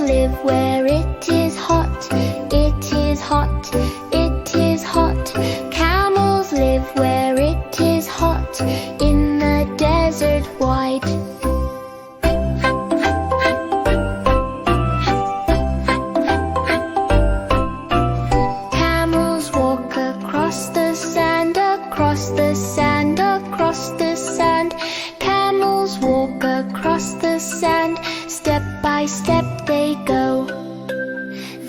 live where it is hot. It is hot. It is hot. Camels live where it is hot, in the desert wide. Camels walk across the sand, across the sand, across the sand. Camels walk across the sand, step by step they go.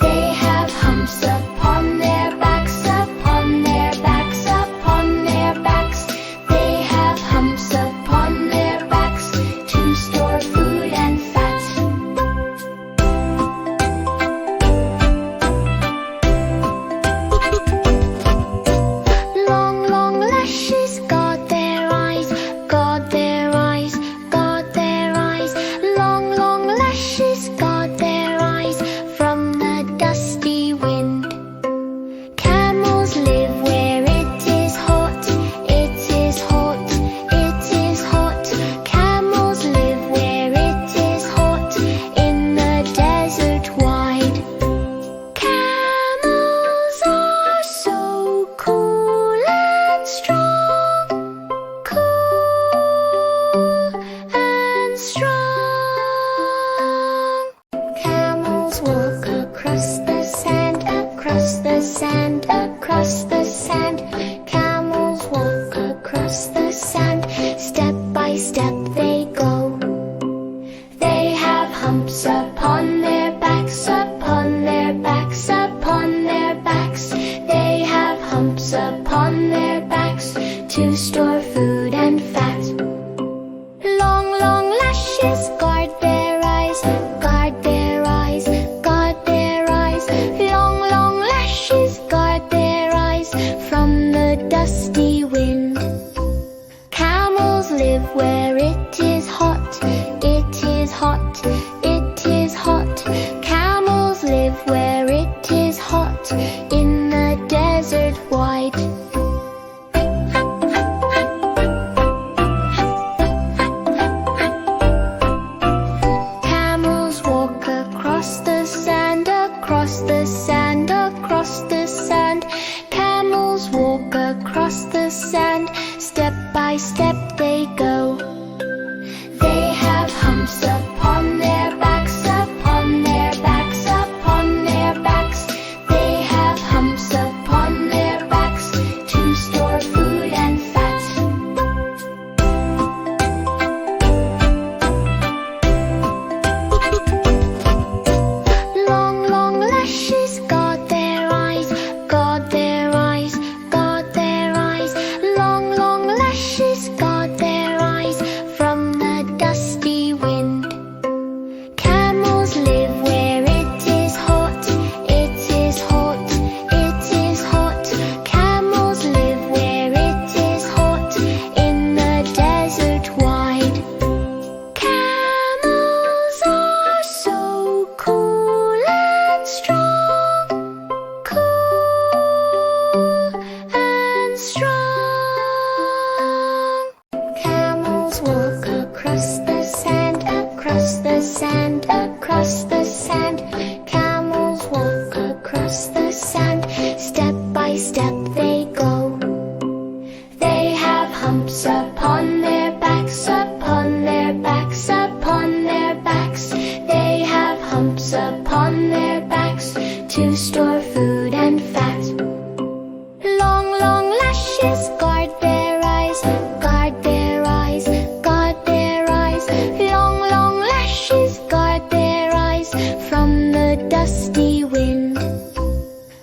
They have humps upon their backs, upon their backs, upon their backs. They have humps upon their backs to store food and fat. Long, long lashes guard their eyes, guard their eyes, guard their eyes. Long, long lashes guard their eyes from the dusty wind. Camels live where it is hot. It is hot. It is hot. Camels live where it is hot, in the desert wide. Camels are so cool and strong, cool and strong. Camels walk across the sand, across the sand, across the sand. Camels walk across the sand, step by step they go. They have humps upon their backs, upon their backs, upon their backs. They have humps upon their backs to store food and fat. Long, long lashes guard their eyes, guard their eyes, guard their eyes. Long, long lashes guard their eyes from the dusty wind. Camels live where it is hot. It is hot. It is hot. Camels live where it is hot, in the desert wide. Camels walk across the sand, across the sand, across the sand. Camels walk across the sand, step by step they go. They have humps upon their backs, upon their backs, upon their backs. They have humps upon their backs to store food and fat. Long, long lashes guard their eyes, guard their eyes, guard their eyes. Long, long lashes guard their eyes from the dusty wind. Camels live where it is hot. It is hot. It is hot. Camels live where it is hot, in the desert wide. Camels are so cool and strong, cool and strong. Camels walk across the sand, across the sand, across the sand. Camels walk across the sand, step by step they go. They have humps upon their backs, upon their backs, upon their backs. They have humps upon their backs to store food and fat. Long, long lashes guard their eyes, guard their eyes, guard their eyes. Long, long lashes guard their eyes from the dusty wind.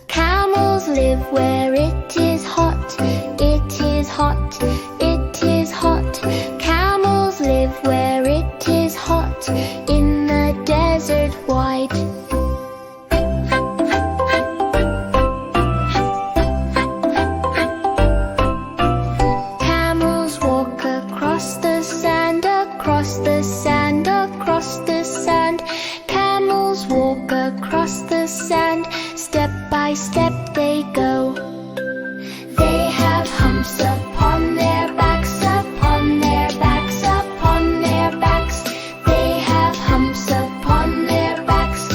Camels live where it is hot. It is hot. It is hot. Camels live where it is hot, in the desert wide. Camels walk across the sand, across the sand, across the sand. Camels walk across the sand, step by step they go. They have humps upon their backs, upon their backs, upon their backs. They have humps upon their backs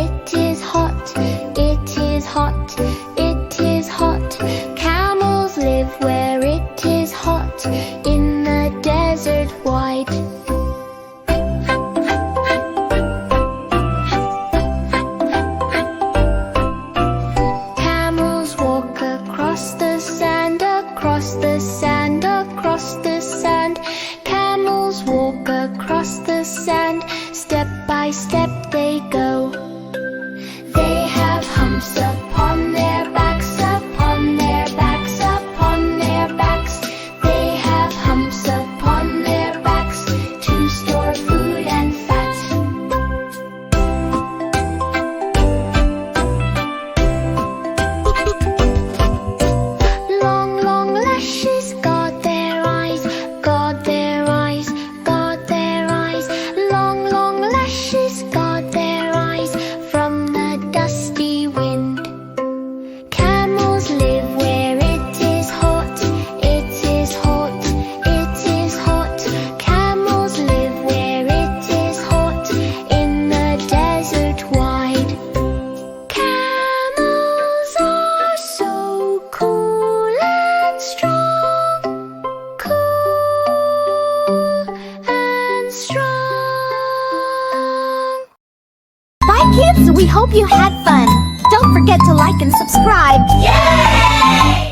it is hot. It is hot. It is hot. Camels live where it is hot, in the desert wide. Camels walk across the sand, across the sand, across the sand. Camels walk across the sand, step by step they go. They have humps upon their backs, upon their backs, upon their backs. They have humps upon their backs to store food and fat. Long, long lashes guard their eyes, guard their eyes, guard their eyes. Long, long lashes guard their eyes from the dusty wind. Camels live where it is hot. It is hot. It is hot. Camels live where it is hot, in the desert wide. Camels are so cool and strong, cool and strong. Bye kids, we hope you had fun. Don't forget to like and subscribe. Yay!